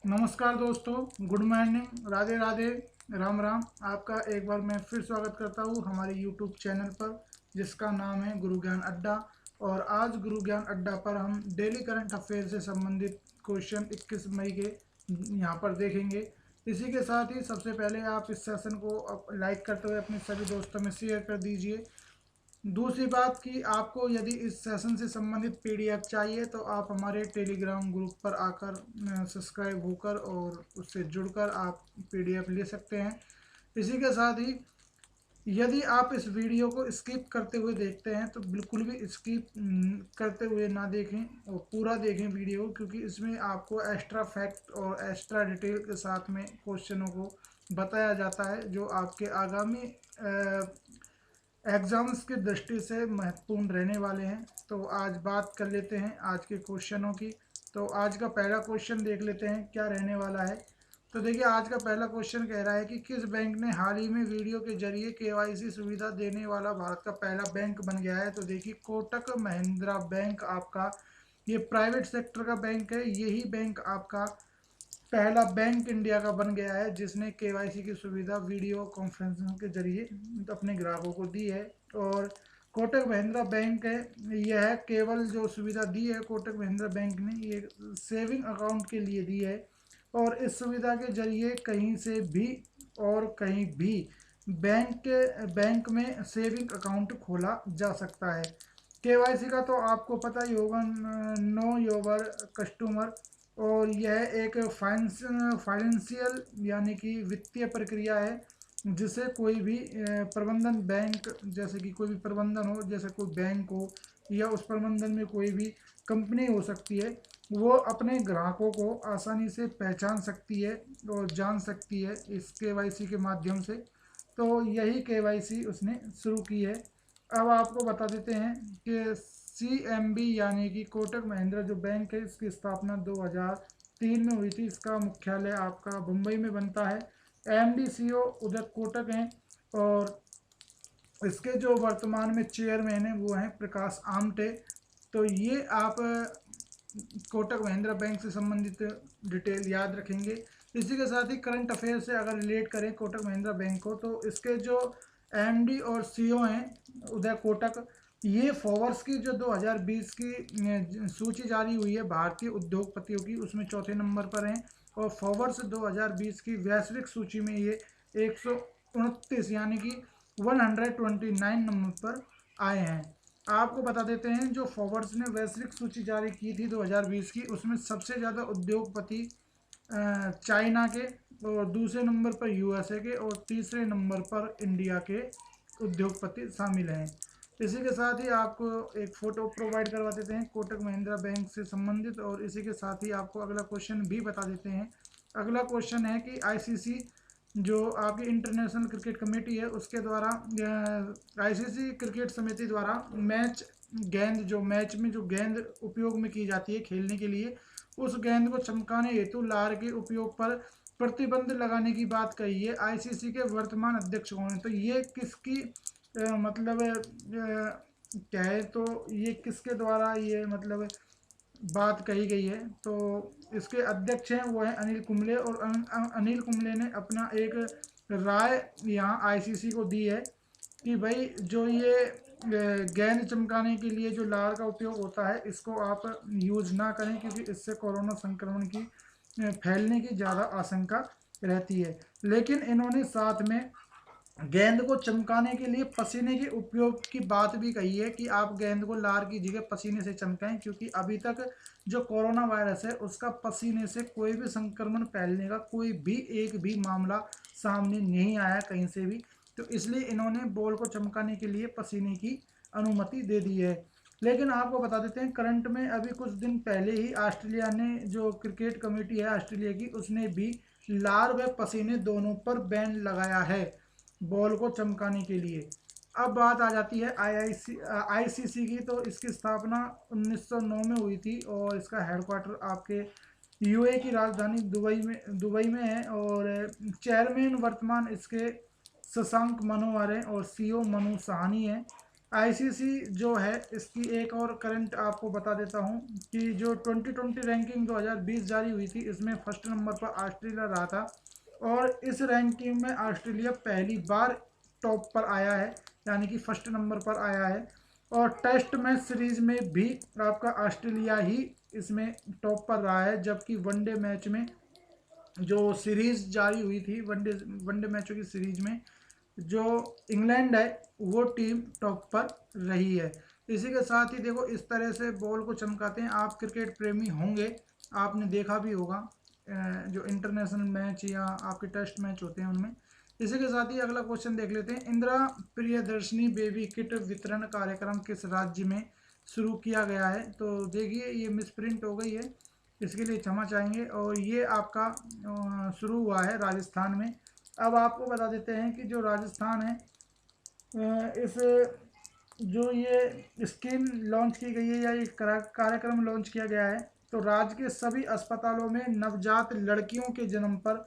नमस्कार दोस्तों, good morning, Radhe Radhe, Ram Ram. आपका एक बार मैं फिर स्वागत करता हूँ हमारे यूट्यूब चैनल पर, जिसका नाम है गुरु ज्ञान अड्डा। और आज गुरु ज्ञान अड्डा पर हम डेली करंट अफेयर से संबंधित क्वेश्चन 21 मई के यहाँ पर देखेंगे। इसी के साथ ही सबसे पहले आप इस सेशन को लाइक करते हुए अपने सभी दोस्तों में शेयर कर दीजिए। दूसरी बात कि आपको यदि इस सेशन से संबंधित पीडीएफ चाहिए तो आप हमारे टेलीग्राम ग्रुप पर आकर सब्सक्राइब होकर और उससे जुड़कर आप पीडीएफ ले सकते हैं। इसी के साथ ही यदि आप इस वीडियो को स्किप करते हुए देखते हैं तो बिल्कुल भी स्किप करते हुए ना देखें और पूरा देखें वीडियो, क्योंकि इसमें आपको एक्स्ट्रा फैक्ट और एक्स्ट्रा डिटेल के साथ में क्वेश्चनों को बताया जाता है जो आपके आगामी एग्जाम्स की दृष्टि से महत्वपूर्ण रहने वाले हैं। तो आज बात कर लेते हैं आज के क्वेश्चनों की। तो आज का पहला क्वेश्चन देख लेते हैं क्या रहने वाला है। तो देखिए, आज का पहला क्वेश्चन कह रहा है कि किस बैंक ने हाल ही में वीडियो के जरिए केवाईसी सुविधा देने वाला भारत का पहला बैंक बन गया है। तो देखिए, कोटक महिंद्रा बैंक आपका ये प्राइवेट सेक्टर का बैंक है। यही बैंक आपका पहला बैंक इंडिया का बन गया है जिसने केवाईसी की सुविधा वीडियो कॉन्फ्रेंसिंग के जरिए अपने ग्राहकों को दी है। और कोटक महिंद्रा बैंक है, यह केवल जो सुविधा दी है कोटक महिंद्रा बैंक ने ये सेविंग अकाउंट के लिए दी है। और इस सुविधा के जरिए कहीं से भी और कहीं भी बैंक में सेविंग अकाउंट खोला जा सकता है। केवाईसी का तो आपको पता ही होगा, नो योर कस्टमर। और यह एक फाइनेंशियल यानी कि वित्तीय प्रक्रिया है जिसे कोई भी प्रबंधन बैंक, जैसे कि कोई भी प्रबंधन हो, जैसे कोई बैंक हो या उस प्रबंधन में कोई भी कंपनी हो सकती है, वो अपने ग्राहकों को आसानी से पहचान सकती है और जान सकती है इस केवाईसी के माध्यम से। तो यही केवाईसी उसने शुरू की है। अब आपको बता देते हैं कि सीएमबी यानी कि कोटक महिंद्रा जो बैंक है इसकी स्थापना 2003 में हुई थी। इसका मुख्यालय आपका मुंबई में बनता है। एमडी सीईओ उदय कोटक हैं और इसके जो वर्तमान में चेयरमैन हैं वो हैं प्रकाश आमटे। तो ये आप कोटक महिंद्रा बैंक से संबंधित डिटेल याद रखेंगे। इसी के साथ ही करंट अफेयर से अगर रिलेट करें कोटक महिंद्रा बैंक को, तो इसके जो एमडी और सीईओ हैं उदय कोटक, ये फोर्ब्स की जो 2020 की सूची जारी हुई है भारतीय उद्योगपतियों की, उसमें चौथे नंबर पर हैं। और फोर्ब्स 2020 की वैश्विक सूची में ये 129 यानी कि 129 नंबर पर आए हैं। आपको बता देते हैं जो फोर्ब्स ने वैश्विक सूची जारी की थी 2020 की, उसमें सबसे ज़्यादा उद्योगपति चाइना के, और दूसरे नंबर पर यूएसए के, और तीसरे नंबर पर इंडिया के उद्योगपति शामिल हैं। इसी के साथ ही आपको एक फ़ोटो प्रोवाइड करवा देते हैं कोटक महिंद्रा बैंक से संबंधित। और इसी के साथ ही आपको अगला क्वेश्चन भी बता देते हैं। अगला क्वेश्चन है कि आईसीसी जो आपकी इंटरनेशनल क्रिकेट कमेटी है उसके द्वारा, आईसीसी क्रिकेट समिति द्वारा मैच गेंद, जो मैच में जो गेंद उपयोग में की जाती है खेलने के लिए, उस गेंद को चमकाने हेतु लार के उपयोग पर प्रतिबंध लगाने की बात कही है। आईसीसी के वर्तमान अध्यक्ष कौन है? तो ये किसकी मतलब क्या है, तो ये किसके द्वारा ये मतलब बात कही गई है? तो इसके अध्यक्ष हैं वो है अनिल कुंबले। और अनिल कुंबले ने अपना एक राय यहाँ आईसीसी को दी है कि भाई जो ये गेंद चमकाने के लिए जो लार का उपयोग होता है इसको आप यूज ना करें, क्योंकि इससे कोरोना संक्रमण की फैलने की ज़्यादा आशंका रहती है। लेकिन इन्होंने साथ में गेंद को चमकाने के लिए पसीने के उपयोग की बात भी कही है कि आप गेंद को लार की जगह पसीने से चमकाएं, क्योंकि अभी तक जो कोरोना वायरस है उसका पसीने से कोई भी संक्रमण फैलने का कोई भी एक भी मामला सामने नहीं आया कहीं से भी। तो इसलिए इन्होंने बॉल को चमकाने के लिए पसीने की अनुमति दे दी है। लेकिन आपको बता देते हैं करंट में अभी कुछ दिन पहले ही ऑस्ट्रेलिया ने, जो क्रिकेट कमेटी है ऑस्ट्रेलिया की, उसने भी लार व पसीने दोनों पर बैन लगाया है बॉल को चमकाने के लिए। अब बात आ जाती है आईसीसी की। तो इसकी स्थापना 1909 में हुई थी और इसका हेडक्वार्टर आपके यूए की राजधानी दुबई में है। और चेयरमैन वर्तमान इसके शशांक मनोहर हैं और सीईओ मनु साहनी है। आईसीसी जो है इसकी एक और करंट आपको बता देता हूं कि जो 2020 रैंकिंग 2020 जारी हुई थी, इसमें फर्स्ट नंबर पर ऑस्ट्रेलिया रहा था और इस रैंकिंग में ऑस्ट्रेलिया पहली बार टॉप पर आया है, यानी कि फर्स्ट नंबर पर आया है। और टेस्ट मैच सीरीज में भी आपका ऑस्ट्रेलिया ही इसमें टॉप पर रहा है, जबकि वनडे मैच में जो सीरीज जारी हुई थी, वनडे वनडे मैचों की सीरीज में जो इंग्लैंड है वो टीम टॉप पर रही है। इसी के साथ ही देखो इस तरह से बॉल को चमकाते हैं। आप क्रिकेट प्रेमी होंगे, आपने देखा भी होगा जो इंटरनेशनल मैच या आपके टेस्ट मैच होते हैं उनमें। इसी के साथ ही अगला क्वेश्चन देख लेते हैं। इंदिरा प्रियदर्शनी बेबी किट वितरण कार्यक्रम किस राज्य में शुरू किया गया है? तो देखिए ये मिसप्रिंट हो गई है, इसके लिए क्षमा चाहेंगे। और ये आपका शुरू हुआ है राजस्थान में। अब आपको बता देते हैं कि जो राजस्थान है इस जो ये स्कीम लॉन्च की गई है या ये कार्यक्रम लॉन्च किया गया है, तो राज्य के सभी अस्पतालों में नवजात लड़कियों के जन्म पर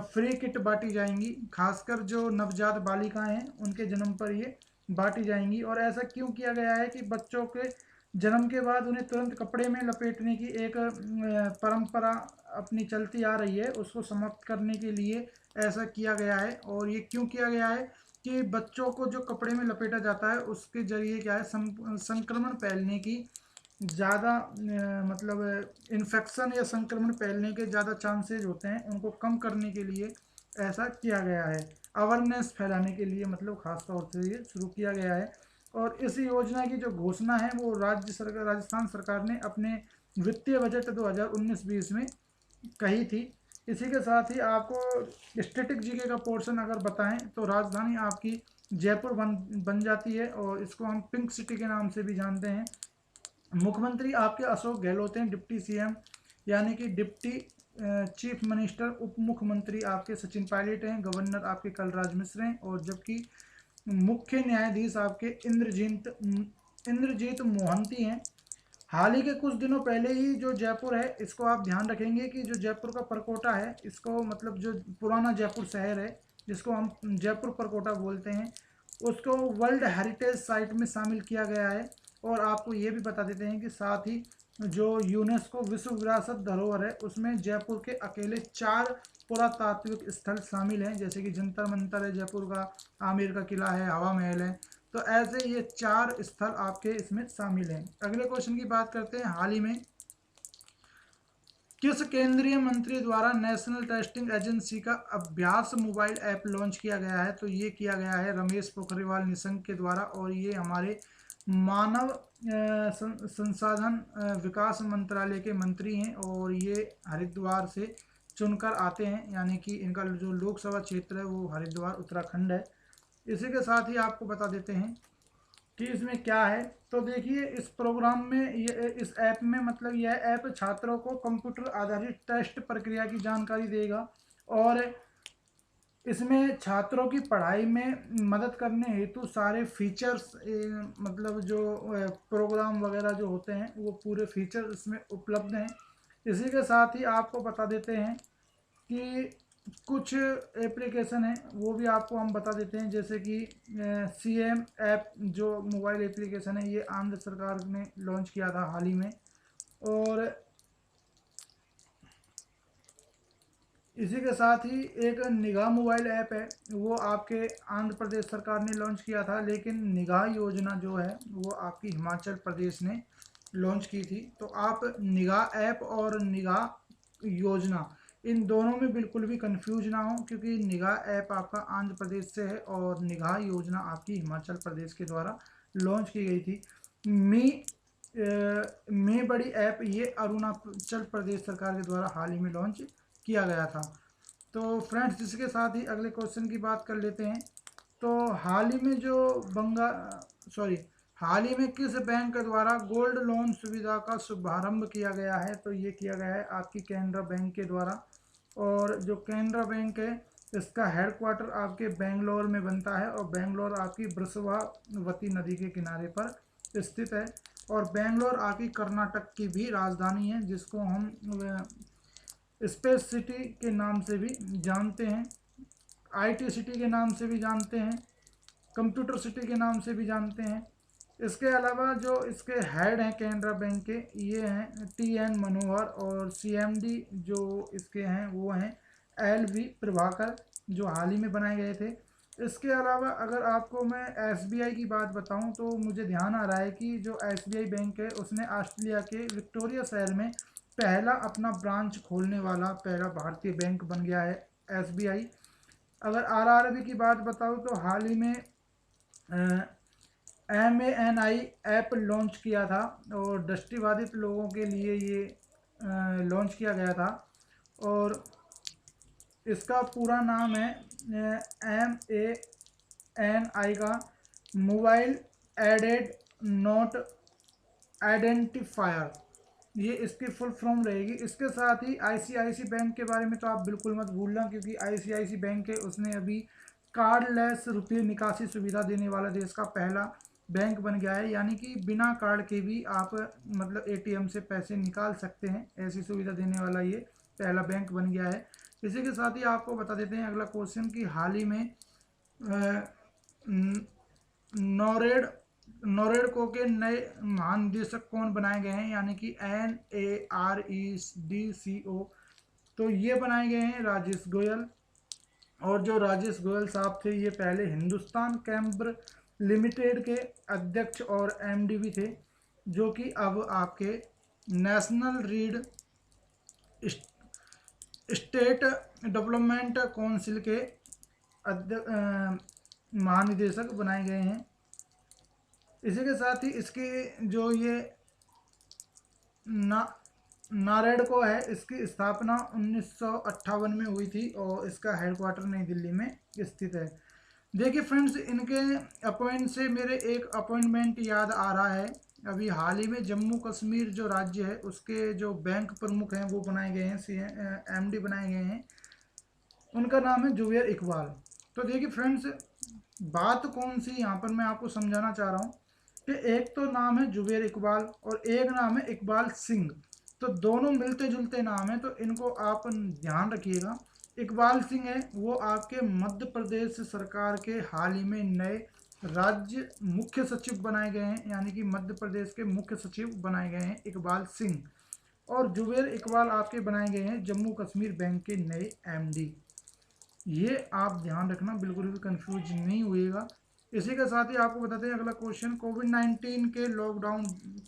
फ्री किट बांटी जाएंगी। खासकर जो नवजात बालिकाएं हैं उनके जन्म पर ये बांटी जाएंगी। और ऐसा क्यों किया गया है कि बच्चों के जन्म के बाद उन्हें तुरंत कपड़े में लपेटने की एक परंपरा अपनी चलती आ रही है, उसको समाप्त करने के लिए ऐसा किया गया है। और ये क्यों किया गया है कि बच्चों को जो कपड़े में लपेटा जाता है उसके जरिए क्या है, संक्रमण फैलने की ज़्यादा मतलब इन्फेक्शन या संक्रमण फैलने के ज़्यादा चांसेज होते हैं, उनको कम करने के लिए ऐसा किया गया है। अवेयरनेस फैलाने के लिए मतलब खास तौर से ये शुरू किया गया है। और इस योजना की जो घोषणा है वो राजस्थान सरकार ने अपने वित्तीय बजट 2019-20 में कही थी। इसी के साथ ही आपको स्टैटिक जीके का पोर्शन अगर बताएं तो राजधानी आपकी जयपुर बन जाती है और इसको हम पिंक सिटी के नाम से भी जानते हैं। मुख्यमंत्री आपके अशोक गहलोत हैं, डिप्टी सीएम यानी कि डिप्टी चीफ मिनिस्टर उप मुख्यमंत्री आपके सचिन पायलट हैं, गवर्नर आपके कलराज मिश्र हैं, और जबकि मुख्य न्यायाधीश आपके इंद्रजीत मोहंती हैं। हाल ही के कुछ दिनों पहले ही जो जयपुर है इसको आप ध्यान रखेंगे कि जो जयपुर का परकोटा है, इसको मतलब जो पुराना जयपुर शहर है जिसको हम जयपुर परकोटा बोलते हैं, उसको वर्ल्ड हेरिटेज साइट में शामिल किया गया है। और आपको ये भी बता देते हैं कि साथ ही जो यूनेस्को विश्व विरासत धरोहर है उसमें जयपुर के अकेले 4 पुरातात्विक स्थल शामिल हैं, जैसे कि जंतर मंतर है जयपुर का, आमेर का किला है, हवा महल है। तो ऐसे ये 4 स्थल आपके इसमें शामिल हैं। अगले क्वेश्चन की बात करते हैं। हाल ही में किस केंद्रीय मंत्री द्वारा नेशनल टेस्टिंग एजेंसी का अभ्यास मोबाइल ऐप लॉन्च किया गया है? तो ये किया गया है रमेश पोखरियाल निशंक के द्वारा, और ये हमारे मानव संसाधन विकास मंत्रालय के मंत्री हैं और ये हरिद्वार से चुनकर आते हैं, यानी कि इनका जो लोकसभा क्षेत्र है वो हरिद्वार उत्तराखंड है। इसी के साथ ही आपको बता देते हैं कि इसमें क्या है। तो देखिए इस प्रोग्राम में ये इस ऐप में मतलब यह ऐप छात्रों को कंप्यूटर आधारित टेस्ट प्रक्रिया की जानकारी देगा और इसमें छात्रों की पढ़ाई में मदद करने हेतु सारे फीचर्स मतलब जो प्रोग्राम वगैरह जो होते हैं वो पूरे फीचर इसमें उपलब्ध हैं। इसी के साथ ही आपको बता देते हैं कि कुछ एप्लीकेशन है वो भी आपको हम बता देते हैं, जैसे कि सीएम ऐप जो मोबाइल एप्लीकेशन है ये आंध्र सरकार ने लॉन्च किया था हाल ही में। और इसी के साथ ही एक निगाह मोबाइल ऐप है वो आपके आंध्र प्रदेश सरकार ने लॉन्च किया था, लेकिन निगाह योजना जो है वो आपकी हिमाचल प्रदेश ने लॉन्च की थी। तो आप निगाह ऐप और निगाह योजना इन दोनों में बिल्कुल भी कंफ्यूज ना हो, क्योंकि निगाह ऐप आपका आंध्र प्रदेश से है और निगाह योजना आपकी हिमाचल प्रदेश के द्वारा लॉन्च की गई थी। मी बड़ी ऐप ये अरुणाचल प्रदेश सरकार के द्वारा हाल ही में लॉन्च किया गया था। तो फ्रेंड्स इसके साथ ही अगले क्वेश्चन की बात कर लेते हैं। तो हाल ही में जो हाल ही में किस बैंक द्वारा गोल्ड लोन सुविधा का शुभारंभ किया गया है? तो ये किया गया है आपकी कैनरा बैंक के द्वारा। और जो कैनरा बैंक है इसका हेडक्वार्टर आपके बेंगलोर में बनता है और बेंगलोर आपकी ब्रसवावती नदी के किनारे पर स्थित है। और बेंगलोर आपकी कर्नाटक की भी राजधानी है, जिसको हम स्पेस सिटी के नाम से भी जानते हैं, आईटी सिटी के नाम से भी जानते हैं। कंप्यूटर सिटी के नाम से भी जानते हैं। इसके अलावा जो इसके हेड हैं कैनरा बैंक के, ये हैं TN मनोहर, और CMD जो इसके हैं वो हैं LV प्रभाकर, जो हाल ही में बनाए गए थे। इसके अलावा अगर आपको मैं SBI की बात बताऊं तो मुझे ध्यान आ रहा है कि जो SBI बैंक है उसने ऑस्ट्रेलिया के विक्टोरिया शहर में पहला अपना ब्रांच खोलने वाला पहला भारतीय बैंक बन गया है SBI। अगर RRB की बात बताऊं तो हाल ही में MANI ऐप लॉन्च किया था और दृष्टिबाधित लोगों के लिए ये लॉन्च किया गया था, और इसका पूरा नाम है MANI का मोबाइल एडेड नोट आइडेंटिफायर, ये इसकी फुल फॉर्म रहेगी। इसके साथ ही ICICI बैंक के बारे में तो आप बिल्कुल मत भूलना, क्योंकि ICICI बैंक है उसने अभी कार्डलेस रुपये निकासी सुविधा देने वाला देश का पहला बैंक बन गया है, यानी कि बिना कार्ड के भी आप मतलब ATM से पैसे निकाल सकते हैं, ऐसी सुविधा देने वाला ये पहला बैंक बन गया है। इसी के साथ ही आपको बता देते हैं अगला क्वेश्चन कि हाल ही में नॉरेडको के नए महानिदेशक कौन बनाए गए हैं, यानी कि NAREDCO, तो ये बनाए गए हैं राजेश गोयल। और जो राजेश गोयल साहब थे ये पहले हिंदुस्तान कैम्बर लिमिटेड के अध्यक्ष और MD भी थे, जो कि अब आपके national read state development council के महानिदेशक बनाए गए हैं। इसी के साथ ही इसकी जो ये नारेडको है इसकी स्थापना 1958 में हुई थी और इसका हेडक्वार्टर नई दिल्ली में स्थित है। देखिए फ्रेंड्स, इनके अपॉइंट से मेरे एक अपॉइंटमेंट याद आ रहा है। अभी हाल ही में जम्मू कश्मीर जो राज्य है उसके जो बैंक प्रमुख हैं वो बनाए गए हैं, MD बनाए गए हैं, उनका नाम है जुबेर इकबाल। तो देखिए फ्रेंड्स, बात कौन सी यहाँ पर मैं आपको समझाना चाह रहा हूँ कि एक तो नाम है जुबेर इकबाल और एक नाम है इकबाल सिंह, तो दोनों मिलते जुलते नाम है, तो इनको आप ध्यान रखिएगा। इकबाल सिंह है वो आपके मध्य प्रदेश सरकार के हाल ही में नए राज्य मुख्य सचिव बनाए गए हैं, यानी कि मध्य प्रदेश के मुख्य सचिव बनाए गए हैं इकबाल सिंह। और जुबेर इकबाल आपके बनाए गए हैं जम्मू कश्मीर बैंक के नए MD। ये आप ध्यान रखना, बिल्कुल भी कंफ्यूज नहीं हुएगा। इसी के साथ ही आपको बताते हैं अगला क्वेश्चन, कोविड-19 के लॉकडाउन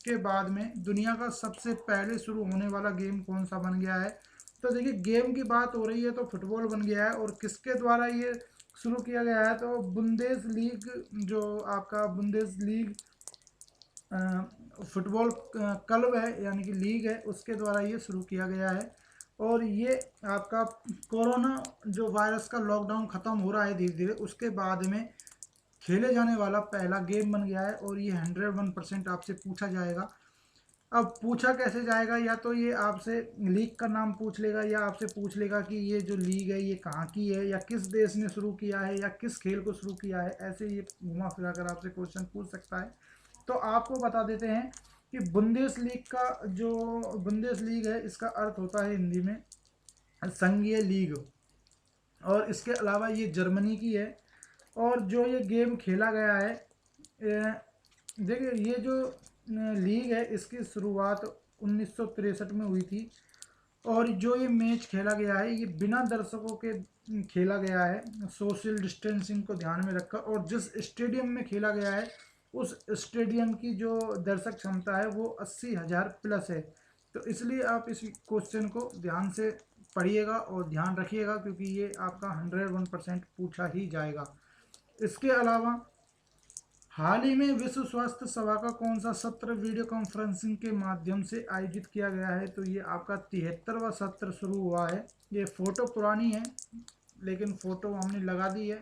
के बाद में दुनिया का सबसे पहले शुरू होने वाला गेम कौन सा बन गया है। तो देखिए गेम की बात हो रही है तो फुटबॉल बन गया है, और किसके द्वारा ये शुरू किया गया है तो बुंदेस लीग, जो आपका बुंदेस लीग फुटबॉल क्लब है यानी कि लीग है, उसके द्वारा ये शुरू किया गया है। और ये आपका कोरोना जो वायरस का लॉकडाउन ख़त्म हो रहा है धीरे धीरे, उसके बाद में खेले जाने वाला पहला गेम बन गया है, और ये 101% आपसे पूछा जाएगा। अब पूछा कैसे जाएगा, या तो ये आपसे लीग का नाम पूछ लेगा या आपसे पूछ लेगा कि ये जो लीग है ये कहाँ की है, या किस देश ने शुरू किया है, या किस खेल को शुरू किया है, ऐसे ये घुमा फिरा कर आपसे क्वेश्चन पूछ सकता है। तो आपको बता देते हैं कि बुंदेस लीग का जो बुंदेस लीग है इसका अर्थ होता है हिंदी में संघीय लीग, और इसके अलावा ये जर्मनी की है। और जो ये गेम खेला गया है, देखिए ये जो लीग है इसकी शुरुआत 1963 में हुई थी, और जो ये मैच खेला गया है ये बिना दर्शकों के खेला गया है, सोशल डिस्टेंसिंग को ध्यान में रखकर, और जिस स्टेडियम में खेला गया है उस स्टेडियम की जो दर्शक क्षमता है वो 80,000 प्लस है। तो इसलिए आप इस क्वेश्चन को ध्यान से पढ़िएगा और ध्यान रखिएगा, क्योंकि ये आपका 101% पूछा ही जाएगा। इसके अलावा हाल ही में विश्व स्वास्थ्य सभा का कौन सा सत्र वीडियो कॉन्फ्रेंसिंग के माध्यम से आयोजित किया गया है, तो ये आपका 73वां सत्र शुरू हुआ है। ये फ़ोटो पुरानी है, लेकिन फ़ोटो हमने लगा दी है,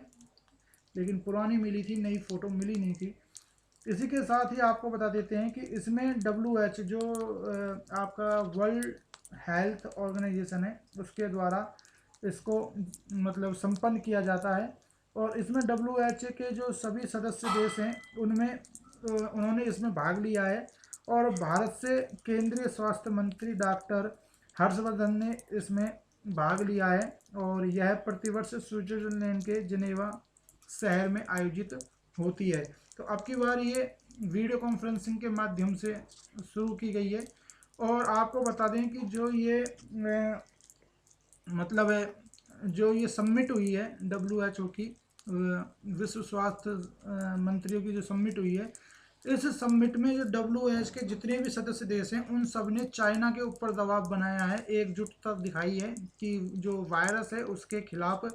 लेकिन पुरानी मिली थी, नई फ़ोटो मिली नहीं थी। इसी के साथ ही आपको बता देते हैं कि इसमें WHO जो आपका वर्ल्ड हेल्थ ऑर्गेनाइजेशन है उसके द्वारा इसको मतलब संपन्न किया जाता है, और इसमें WHO के जो सभी सदस्य देश हैं उनमें उन्होंने इसमें भाग लिया है, और भारत से केंद्रीय स्वास्थ्य मंत्री डॉक्टर हर्षवर्धन ने इसमें भाग लिया है, और यह प्रतिवर्ष स्विट्जरलैंड के जिनेवा शहर में आयोजित होती है। तो अब की बार ये वीडियो कॉन्फ्रेंसिंग के माध्यम से शुरू की गई है। और आपको बता दें कि जो ये मतलब है जो ये समिट हुई है WHO की, विश्व स्वास्थ्य मंत्रियों की जो समिट हुई है, इस समिट में जो WHO के जितने भी सदस्य देश हैं उन सब ने चाइना के ऊपर दबाव बनाया है, एकजुटता दिखाई है कि जो वायरस है उसके खिलाफ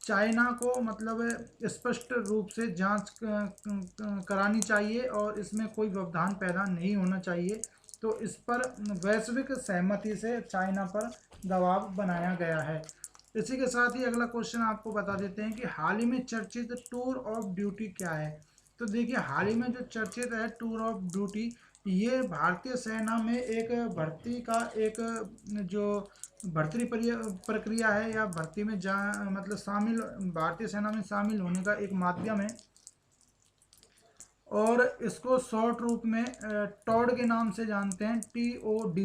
चाइना को मतलब स्पष्ट रूप से जांच करानी चाहिए और इसमें कोई व्यवधान पैदा नहीं होना चाहिए। तो इस पर वैश्विक सहमति से चाइना पर दबाव बनाया गया है। इसी के साथ ही अगला क्वेश्चन आपको बता देते हैं कि हाल ही में चर्चित टूर ऑफ ड्यूटी क्या है। तो देखिए, हाल ही में जो चर्चित है टूर ऑफ ड्यूटी, ये भारतीय सेना में एक भर्ती का एक जो भर्ती प्रक्रिया है या भर्ती में जा मतलब शामिल, भारतीय सेना में शामिल होने का एक माध्यम है। और इसको शॉर्ट रूप में टॉड के नाम से जानते हैं, TOD,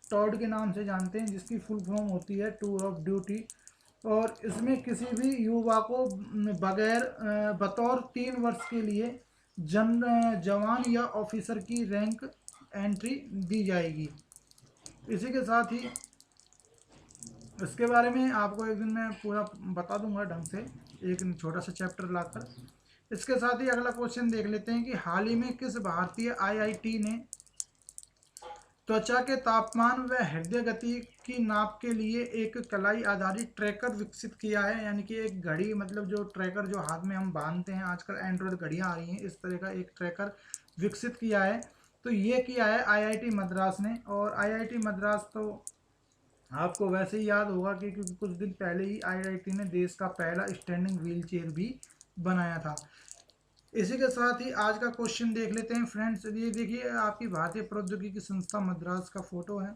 टॉड के नाम से जानते हैं, जिसकी फुल फॉर्म होती है टूर ऑफ ड्यूटी। और इसमें किसी भी युवा को बगैर बतौर 3 वर्ष के लिए जवान या ऑफिसर की रैंक एंट्री दी जाएगी। इसी के साथ ही इसके बारे में आपको एक दिन मैं पूरा बता दूंगा ढंग से, एक छोटा सा चैप्टर लाकर। इसके साथ ही अगला क्वेश्चन देख लेते हैं कि हाल ही में किस भारतीय IIT ने त्वचा के तापमान व हृदय गति की नाप के लिए एक कलाई आधारित ट्रैकर विकसित किया है। यानी कि एक घड़ी, मतलब जो ट्रैकर जो हाथ में हम बांधते हैं, आजकल एंड्रॉयड घड़ियां आ रही हैं, इस तरह का एक ट्रैकर विकसित किया है। तो ये किया है IIT मद्रास ने। और IIT मद्रास तो आपको वैसे ही याद होगा कि क्योंकि कुछ दिन पहले ही IIT ने देश का पहला स्टैंडिंग व्हील चेयर भी बनाया था। इसी के साथ ही आज का क्वेश्चन देख लेते हैं फ्रेंड्स। ये देखिए, आपकी भारतीय प्रौद्योगिकी संस्था मद्रास का फोटो है।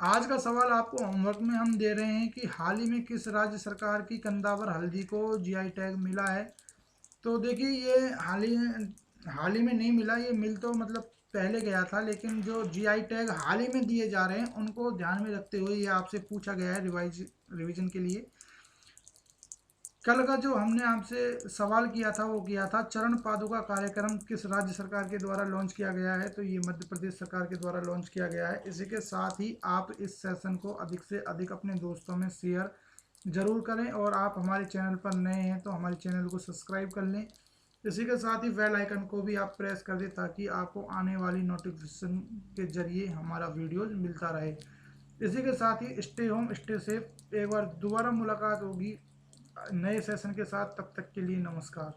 आज का सवाल आपको होमवर्क में हम दे रहे हैं कि हाल ही में किस राज्य सरकार की कंदावर हल्दी को GI टैग मिला है। तो देखिए, ये हाल ही में नहीं मिला, ये मिल तो मतलब पहले गया था, लेकिन जो GI टैग हाल ही में दिए जा रहे हैं उनको ध्यान में रखते हुए ये आपसे पूछा गया है रिवीजन के लिए। कल का जो हमने आपसे सवाल किया था वो किया था, चरण पादुका कार्यक्रम किस राज्य सरकार के द्वारा लॉन्च किया गया है। तो ये मध्य प्रदेश सरकार के द्वारा लॉन्च किया गया है। इसी के साथ ही आप इस सेशन को अधिक से अधिक अपने दोस्तों में शेयर जरूर करें। और आप हमारे चैनल पर नए हैं तो हमारे चैनल को सब्सक्राइब कर लें। इसी के साथ ही बेल आइकन को भी आप प्रेस कर दें ताकि आपको आने वाली नोटिफिकेशन के जरिए हमारा वीडियो मिलता रहे। इसी के साथ ही स्टे होम स्टे सेफ। एक बार दोबारा मुलाकात होगी नए सेशन के साथ, तब तक के लिए नमस्कार।